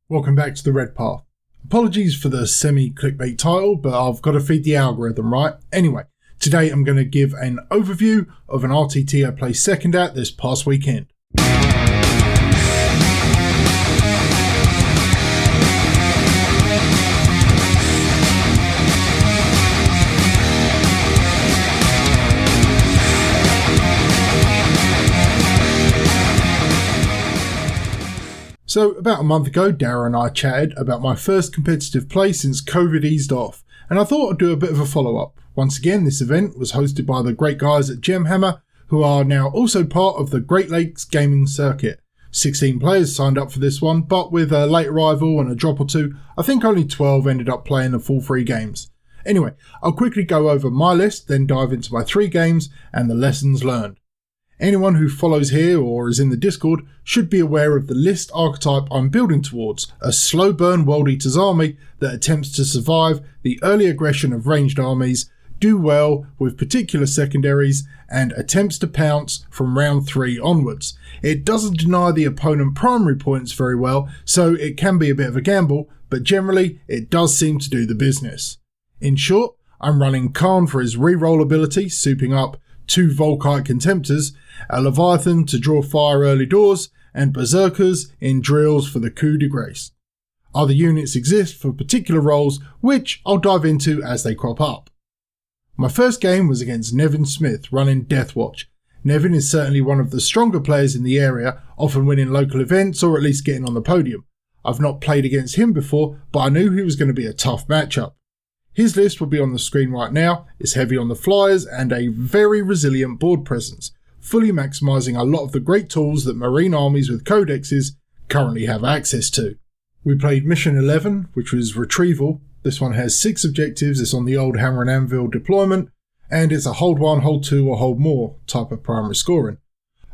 Welcome back to the Red Path. Apologies for the semi-clickbait title, but I've got to feed the algorithm, right? Anyway, today I'm going to give an overview of an RTT I placed second at this past weekend. So about a month ago, Dara and I chatted about my first competitive play since COVID eased off, and I thought I'd do a bit of a follow-up. Once again, this event was hosted by the great guys at Gemhammer, who are now also part of the Great Lakes gaming circuit. 16 players signed up for this one, but with a late arrival and a drop or two, I think only 12 ended up playing the full 3 games. Anyway, I'll quickly go over my list, then dive into my 3 games and the lessons learned. Anyone who follows here or is in the Discord should be aware of the list archetype I'm building towards, a slow burn World Eaters army that attempts to survive the early aggression of ranged armies, do well with particular secondaries, and attempts to pounce from round 3 onwards. It doesn't deny the opponent primary points very well, so it can be a bit of a gamble, but generally it does seem to do the business. In short, I'm running Khorne for his reroll ability, souping up 2 Volkite Contemptors, a Leviathan to draw fire early doors, and Berserkers in drills for the coup de grace. Other units exist for particular roles, which I'll dive into as they crop up. My first game was against Nevin Smith, running Deathwatch. Nevin is certainly one of the stronger players in the area, often winning local events or at least getting on the podium. I've not played against him before, but I knew he was going to be a tough matchup. His list will be on the screen right now. It's heavy on the flyers and a very resilient board presence, fully maximising a lot of the great tools that marine armies with codexes currently have access to. We played Mission 11, which was Retrieval. This one has 6 objectives. It's on the old Hammer and Anvil deployment, and it's a hold 1, hold 2 or hold more type of primary scoring.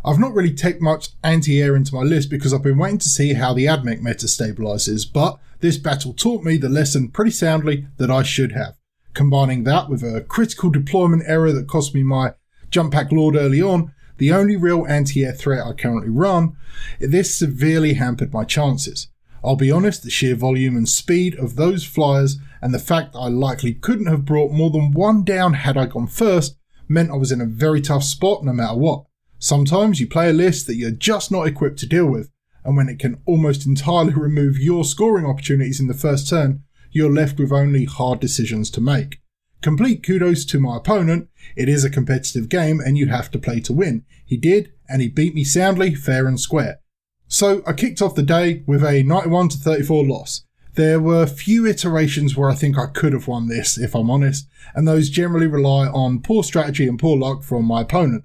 I've not really taken much anti-air into my list because I've been waiting to see how the AdMech meta stabilises, but this battle taught me the lesson pretty soundly that I should have. Combining that with a critical deployment error that cost me my jump pack lord early on, the only real anti-air threat I currently run, this severely hampered my chances. I'll be honest, the sheer volume and speed of those flyers and the fact that I likely couldn't have brought more than 1 down had I gone first meant I was in a very tough spot no matter what. Sometimes you play a list that you're just not equipped to deal with, and when it can almost entirely remove your scoring opportunities in the first turn, you're left with only hard decisions to make. Complete kudos to my opponent. It is a competitive game and you have to play to win. He did, and he beat me soundly, fair and square. So I kicked off the day with a 91-34 loss. There were few iterations where I think I could have won this, if I'm honest, and those generally rely on poor strategy and poor luck from my opponent.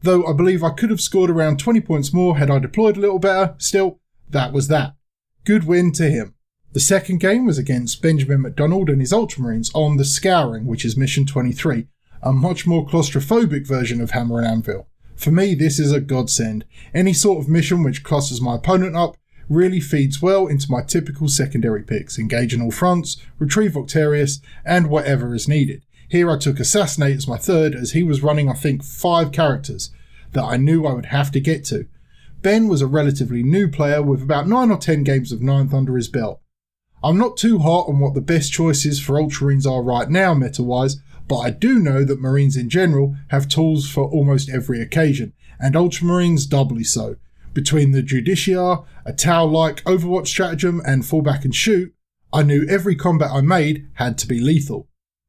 Though I believe I could have scored around 20 points more had I deployed a little better, still, that was that. Good win to him. The second game was against Benjamin McDonald and his Ultramarines on the Scouring, which is Mission 23, a much more claustrophobic version of Hammer and Anvil. For me, this is a godsend. Any sort of mission which clusters my opponent up really feeds well into my typical secondary picks, engage in all fronts, retrieve Octarius, and whatever is needed. Here I took Assassinate as my third, as he was running I think 5 characters that I knew I would have to get to. Ben was a relatively new player with about 9 or 10 games of 9th under his belt. I'm not too hot on what the best choices for Ultramarines are right now meta-wise, but I do know that Marines in general have tools for almost every occasion, and Ultramarines doubly so. Between the Judiciar, a Tau-like Overwatch stratagem, and fall back and shoot, I knew every combat I made had to be lethal.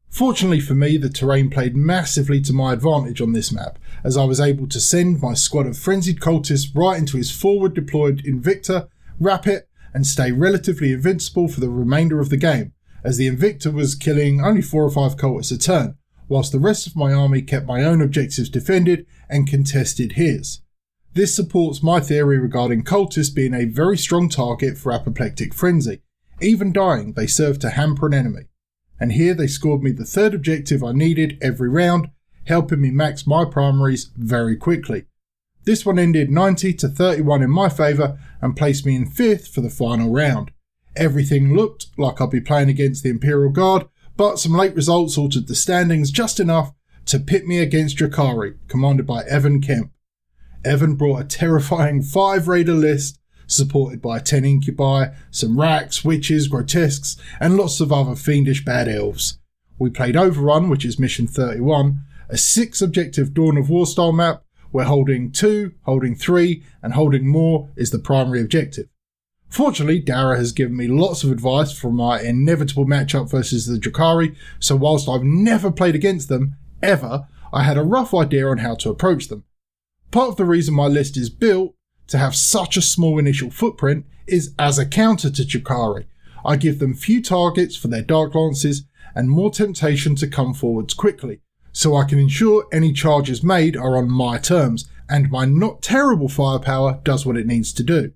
Fortunately for me, the terrain played massively to my advantage on this map, as I was able to send my squad of frenzied cultists right into his forward deployed Invictor, wrap it, and stay relatively invincible for the remainder of the game, as the Invictor was killing only 4 or 5 cultists a turn, whilst the rest of my army kept my own objectives defended and contested his. This supports my theory regarding cultists being a very strong target for apoplectic frenzy. Even dying, they serve to hamper an enemy. And here they scored me the 3rd objective I needed every round, helping me max my primaries very quickly. This one ended 90-31 in my favour and placed me in 5th for the final round. Everything looked like I'd be playing against the Imperial Guard, but some late results altered the standings just enough to pit me against Drakari, commanded by Evan Kemp. Evan brought a terrifying 5 raider list, supported by 10 incubi, some racks, witches, grotesques, and lots of other fiendish bad elves. We played Overrun, which is mission 31, a 6 objective Dawn of War style map where holding 2, holding 3, and holding more is the primary objective. Fortunately, Dara has given me lots of advice for my inevitable matchup versus the Drukhari, so whilst I've never played against them, ever, I had a rough idea on how to approach them. Part of the reason my list is built to have such a small initial footprint is as a counter to Drukhari. I give them few targets for their Dark Lances and more temptation to come forwards quickly, so I can ensure any charges made are on my terms, and my not terrible firepower does what it needs to do.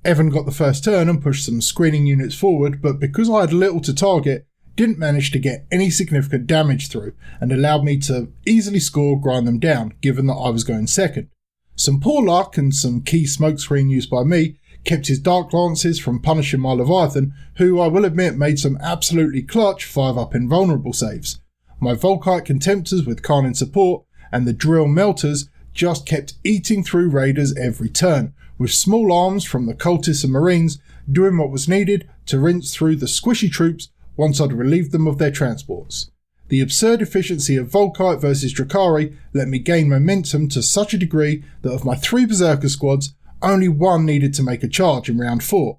Evan got the first turn and pushed some screening units forward, but because I had little to target, didn't manage to get any significant damage through, and allowed me to easily score grind them down, given that I was going second. Some poor luck and some key smokescreen used by me kept his Dark Lances from punishing my Leviathan, who I will admit made some absolutely clutch 5-up invulnerable saves. My Volkite Contemptors with Khorne support and the Drill Melters just kept eating through raiders every turn, with small arms from the cultists and marines doing what was needed to rinse through the squishy troops once I'd relieved them of their transports. The absurd efficiency of Volkite versus Drukhari let me gain momentum to such a degree that of my 3 Berserker squads, only 1 needed to make a charge in round 4,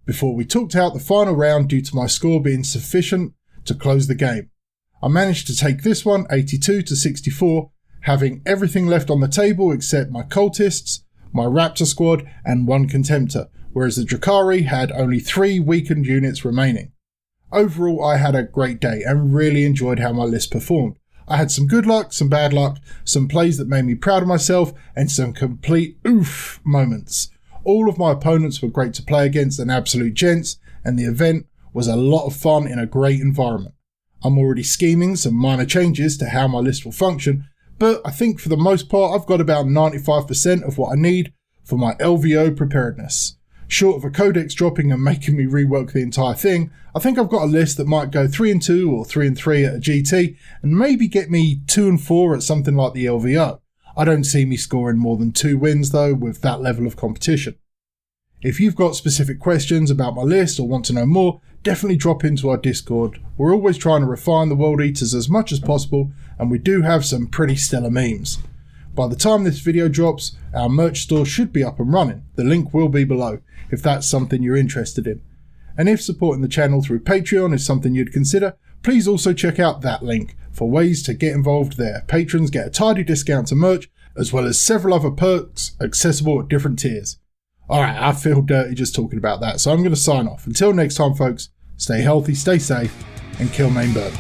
before we took out the final round due to my score being sufficient to close the game. I managed to take this one 82 to 64, having everything left on the table except my cultists, my Raptor squad, and 1 Contemptor, whereas the Drukhari had only 3 weakened units remaining. Overall, I had a great day and really enjoyed how my list performed. I had some good luck, some bad luck, some plays that made me proud of myself, and some complete oof moments. All of my opponents were great to play against and absolute gents, and the event was a lot of fun in a great environment. I'm already scheming some minor changes to how my list will function, but I think for the most part I've got about 95% of what I need for my LVO preparedness. Short of a codex dropping and making me rework the entire thing, I think I've got a list that might go 3-2 or 3-3 at a GT and maybe get me 2-4 at something like the LVO. I don't see me scoring more than 2 wins though with that level of competition. If you've got specific questions about my list or want to know more, definitely drop into our Discord. We're always trying to refine the World Eaters as much as possible, and we do have some pretty stellar memes. By the time this video drops, our merch store should be up and running. The link will be below, if that's something you're interested in. And if supporting the channel through Patreon is something you'd consider, please also check out that link for ways to get involved there. Patrons get a tidy discount to merch, as well as several other perks accessible at different tiers. Alright, I feel dirty just talking about that, so I'm going to sign off. Until next time folks, stay healthy, stay safe, and kill main bird.